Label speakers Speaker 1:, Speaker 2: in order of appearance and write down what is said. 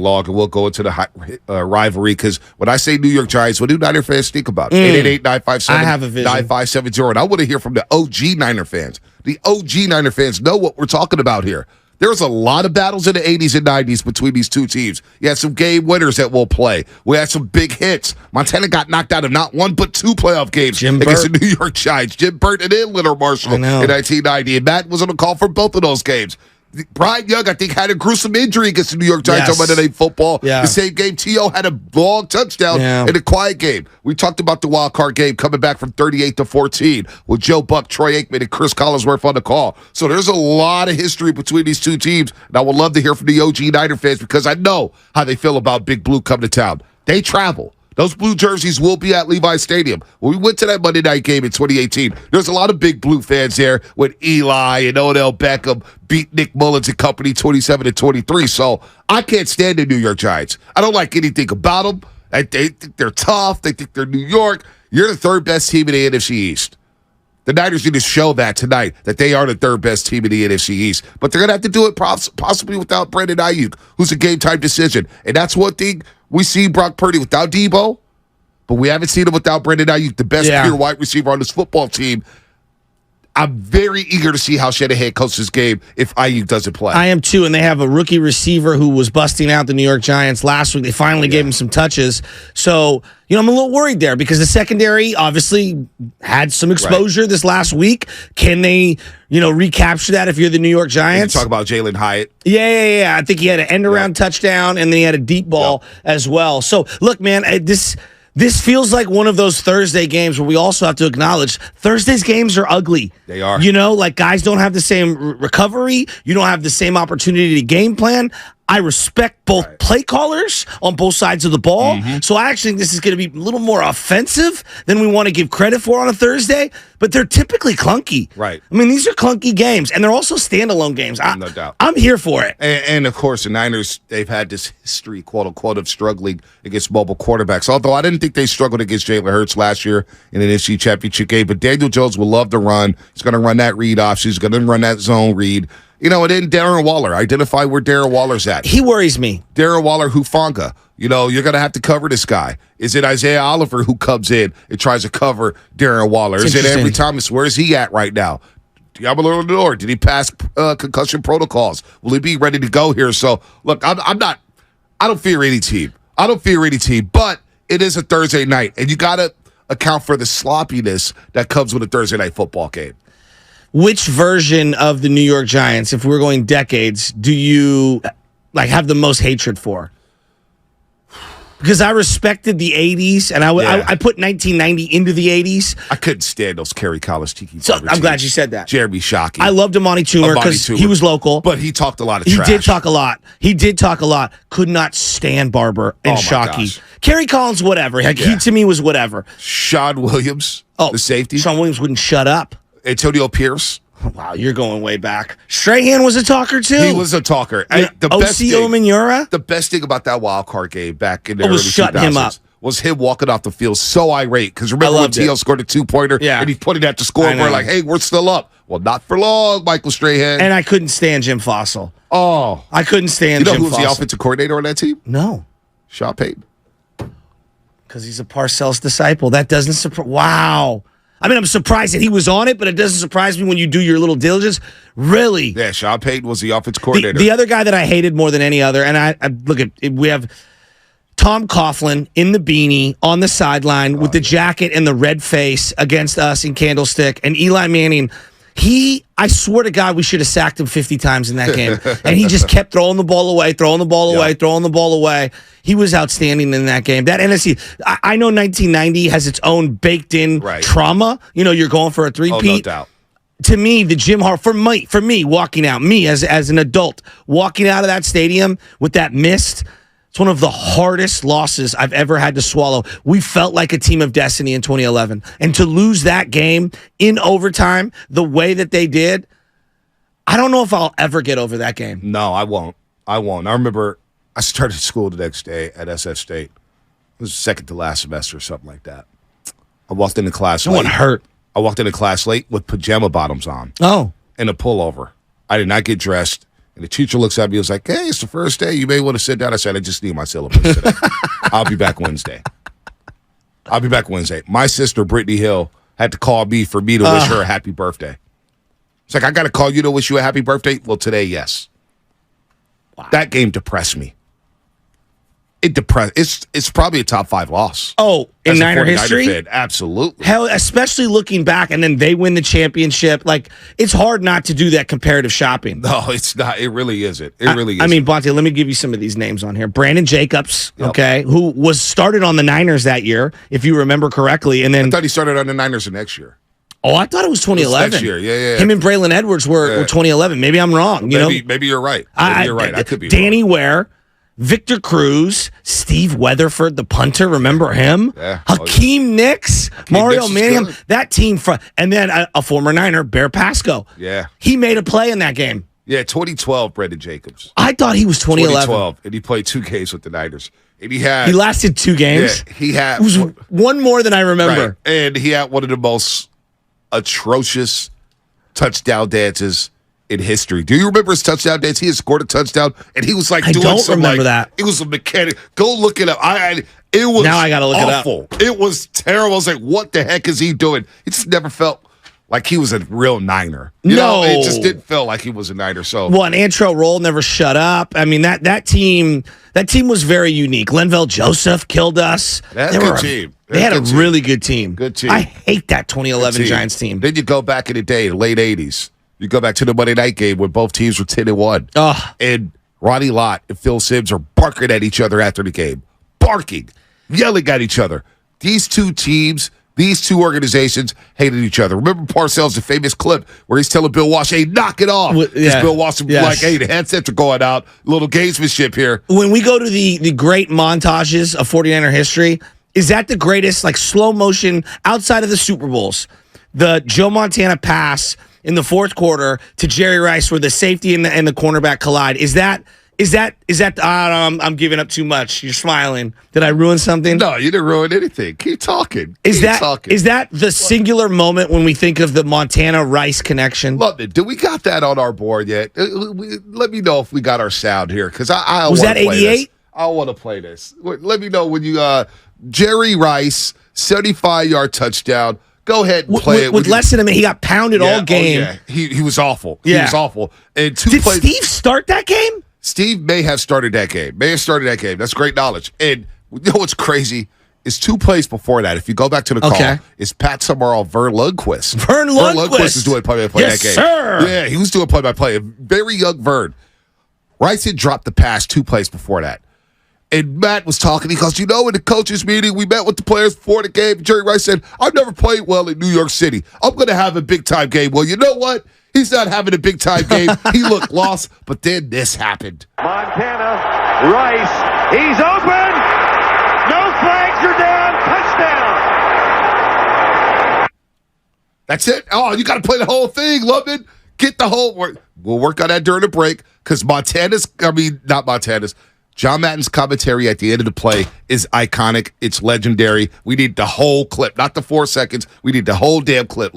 Speaker 1: log, and we'll go into the rivalry, because when I say New York Giants, what do Niner fans think about? 888-957-9570. And I want to hear from the OG Niner fans. The OG Niner fans know what we're talking about here. There's a lot of battles in the 80s and 90s between these two teams. You had some game winners that will play. We had some big hits. Montana got knocked out of not one but two playoff games against the New York Giants. Jim Burton and Leonard Marshall in 1990. And Matt was on the call for both of those games. Brian Young, I think, had a gruesome injury against the New York Giants on Monday Night Football. The same game, T.O. had a long touchdown in a quiet game. We talked about the wild card game coming back from 38-14 with Joe Buck, Troy Aikman, and Chris Collinsworth on the call. So there's a lot of history between these two teams, and I would love to hear from the OG Niner fans, because I know how they feel about Big Blue coming to town. They travel. Those blue jerseys will be at Levi Stadium. When we went to that Monday night game in 2018, there's a lot of Big Blue fans there when Eli and Odell Beckham beat Nick Mullins and company 27-23. So I can't stand the New York Giants. I don't like anything about them. They think they're tough. They think they're New York. You're the third best team in the NFC East. The Niners need to show that tonight, that they are the third best team in the NFC East. But they're going to have to do it possibly without Brandon Ayuk, who's a game-time decision. And that's one thing we see Brock Purdy without Debo, but we haven't seen him without Brandon Ayuk, the best pure wide receiver on this football team. I'm very eager to see how Shanahan coaches this game if Ayuk doesn't play.
Speaker 2: I am too, and they have a rookie receiver who was busting out the New York Giants last week. They finally gave him some touches. So, I'm a little worried there because the secondary obviously had some exposure this last week. Can they, recapture that if you're the New York Giants?
Speaker 1: Talk about Jalen Hyatt.
Speaker 2: Yeah. I think he had an end-around touchdown, and then he had a deep ball as well. So, look, man, This feels like one of those Thursday games where we also have to acknowledge Thursday's games are ugly.
Speaker 1: They are.
Speaker 2: Guys don't have the same recovery. You don't have the same opportunity to game plan. I respect both play callers on both sides of the ball. So I actually think this is going to be a little more offensive than we want to give credit for on a Thursday, but they're typically clunky.
Speaker 1: Right.
Speaker 2: I mean, these are clunky games, and they're also standalone games.
Speaker 1: No doubt.
Speaker 2: I'm here for it.
Speaker 1: And of course, the Niners, they've had this history, quote unquote, of struggling against mobile quarterbacks. Although I didn't think they struggled against Jalen Hurts last year in an NFC Championship game, but Daniel Jones will love to run. He's going to run that read option. He's going to run that zone read. And then Darren Waller. Identify where Darren Waller's at.
Speaker 2: He worries me.
Speaker 1: Darren Waller Hufanga. You're going to have to cover this guy. Is it Isaiah Oliver who comes in and tries to cover Darren Waller? Is it Ambry Thomas? Where is he at right now? Diablo Lenore, did he pass concussion protocols? Will he be ready to go here? So, look, I don't fear any team. But it is a Thursday night, and you got to account for the sloppiness that comes with a Thursday night football game.
Speaker 2: Which version of the New York Giants, if we're going decades, do you have the most hatred for? Because I respected the 80s, and I put 1990 into the 80s.
Speaker 1: I couldn't stand those Kerry College Tiki.
Speaker 2: So I'm glad you said that.
Speaker 1: Jeremy Shockey.
Speaker 2: I loved Amani Toomer because he was local.
Speaker 1: But he talked a lot of trash.
Speaker 2: He did talk a lot. Could not stand Barber and Shockey. Kerry Collins, whatever. He to me was whatever.
Speaker 1: Sean Williams, the safety.
Speaker 2: Sean Williams wouldn't shut up.
Speaker 1: Antonio Pierce.
Speaker 2: Wow, you're going way back. Strahan was a talker, too.
Speaker 1: He was a talker.
Speaker 2: O.C. Omenora?
Speaker 1: The best thing about that wild card game back in the early 2000s
Speaker 2: shutting him up.
Speaker 1: was him walking off the field so irate. Because remember when T.O. scored a two-pointer and he put it at the scoreboard like, hey, we're still up. Well, not for long, Michael Strahan.
Speaker 2: And I couldn't stand Jim Fossil.
Speaker 1: Oh.
Speaker 2: I couldn't stand Jim Fossil.
Speaker 1: You know who's the offensive coordinator on that team?
Speaker 2: No.
Speaker 1: Sean Payton.
Speaker 2: Because he's a Parcells disciple. That doesn't surprise. Wow. I mean, I'm surprised that he was on it, but it doesn't surprise me when you do your little diligence. Really?
Speaker 1: Yeah, Sean Payton was the offensive coordinator.
Speaker 2: The other guy that I hated more than any other, and I look at we have Tom Coughlin in the beanie on the sideline with the jacket and the red face against us in Candlestick, and Eli Manning. I swear to God, we should have sacked him 50 times in that game. And he just kept throwing the ball away. He was outstanding in that game. That NFC, I know 1990 has its own baked-in trauma. You're going for a three-peat.
Speaker 1: Oh, no doubt.
Speaker 2: To me, the Jim Harbaugh, for me, walking out, as an adult, walking out of that stadium with that mist, it's one of the hardest losses I've ever had to swallow. We felt like a team of destiny in 2011. And to lose that game in overtime the way that they did, I don't know if I'll ever get over that game.
Speaker 1: No, I won't. I remember I started school the next day at SF State. It was second to last semester or something like that. I walked into class late.
Speaker 2: Someone hurt.
Speaker 1: I walked into class late with pajama bottoms on.
Speaker 2: Oh.
Speaker 1: And a pullover. I did not get dressed. And the teacher looks at me and was like, hey, it's the first day. You may want to sit down. I said, I just need my syllabus today. I'll be back Wednesday. My sister, Brittany Hill, had to call me for me to wish her a happy birthday. It's like, I got to call you to wish you a happy birthday? Well, today, yes. Wow. That game depressed me. It's probably a top 5 loss.
Speaker 2: Oh, in Niner history?
Speaker 1: Fan. Absolutely.
Speaker 2: Hell, especially looking back, and then they win the championship. Like, it's hard not to do that comparative shopping.
Speaker 1: No, it's not. It really isn't. It really isn't.
Speaker 2: I mean, Bonte, let me give you some of these names on here. Brandon Jacobs, okay, who was started on the Niners that year, if you remember correctly. And then
Speaker 1: I thought he started on the Niners the next year.
Speaker 2: Oh, I thought it was 2011.
Speaker 1: Next year, yeah.
Speaker 2: Him and Braylon Edwards were 2011. Maybe I'm wrong.
Speaker 1: Maybe you're right. You're right. I could be
Speaker 2: Danny Ware, Victor Cruz, Steve Weatherford, the punter. Remember him?
Speaker 1: Yeah.
Speaker 2: Hakeem Nicks, Mario Manningham.
Speaker 1: Good.
Speaker 2: That team, and then a former Niner, Bear Pasco.
Speaker 1: Yeah.
Speaker 2: He made a play in that game.
Speaker 1: Yeah, 2012, Brandon Jacobs.
Speaker 2: I thought he was 2011.
Speaker 1: 2012, and he played 2 games with the Niners. And he
Speaker 2: lasted 2 games.
Speaker 1: Yeah, he had.
Speaker 2: It was one more than I remember.
Speaker 1: Right. And he had one of the most atrocious touchdown dances in history. Do you remember his touchdown dance? He had scored a touchdown, and he was like
Speaker 2: I
Speaker 1: doing
Speaker 2: don't
Speaker 1: some
Speaker 2: remember
Speaker 1: like,
Speaker 2: that.
Speaker 1: It was a mechanic. Go look it up. It was
Speaker 2: now I gotta look
Speaker 1: awful.
Speaker 2: it up.
Speaker 1: It was terrible. I was like, what the heck is he doing? It just never felt like he was a real Niner. You know, it just didn't feel like he was a Niner. So
Speaker 2: and Antrell Roll never shut up. I mean, that team was very unique. Lenville Joseph killed us.
Speaker 1: That's a good team.
Speaker 2: They had a really good team.
Speaker 1: Good team.
Speaker 2: I hate that 2011 Giants team.
Speaker 1: Then you go back in the day, late 80s. You go back to the Monday night game when both teams were 10-1. And Ronnie Lott and Phil Simms are barking at each other after the game. Barking. Yelling at each other. These two teams, these two organizations hated each other. Remember Parcells, the famous clip where he's telling Bill Walsh, hey, knock it off. Because Bill Walsh was like, hey, the headsets are going out. A little gamesmanship here.
Speaker 2: When we go to the great montages of 49er history, is that the greatest, like, slow motion outside of the Super Bowls? The Joe Montana pass in the fourth quarter to Jerry Rice where the safety and the cornerback collide. Is that I'm giving up too much. You're smiling. Did I ruin something?
Speaker 1: No, you didn't ruin anything. Keep talking.
Speaker 2: Is that the singular moment when we think of the Montana Rice connection?
Speaker 1: Love it. Do we got that on our board yet? Let me know if we got our sound here, because I
Speaker 2: was that 88?
Speaker 1: I want to play this. Let me know when you Jerry Rice 75-yard touchdown. Go ahead and play it.
Speaker 2: With less than a minute, he got pounded all game.
Speaker 1: Oh, yeah. He was awful.
Speaker 2: Yeah.
Speaker 1: He was awful. And
Speaker 2: Did Steve start that game?
Speaker 1: Steve may have started that game. That's great knowledge. And you know what's crazy? Is 2 plays before that. If you go back to the call, is Pat Summerall, Vern Lundquist.
Speaker 2: Vern Lundquist
Speaker 1: is doing play-by-play that game.
Speaker 2: Sir.
Speaker 1: Yeah, he was doing play-by-play. A very young Vern. Rice had dropped the pass 2 plays before that. And Matt was talking. He goes, in the coaches' meeting, we met with the players before the game. Jerry Rice said, I've never played well in New York City. I'm going to have a big-time game. Well, you know what? He's not having a big-time game. He looked lost, but then this happened.
Speaker 3: Montana, Rice, he's open. No flags are down. Touchdown.
Speaker 1: That's it. Oh, you got to play the whole thing, Lubman. Get the whole work. We'll work on that during the break because not Montana's. John Madden's commentary at the end of the play is iconic. It's legendary. We need the whole clip, not the 4 seconds. We need the whole damn clip.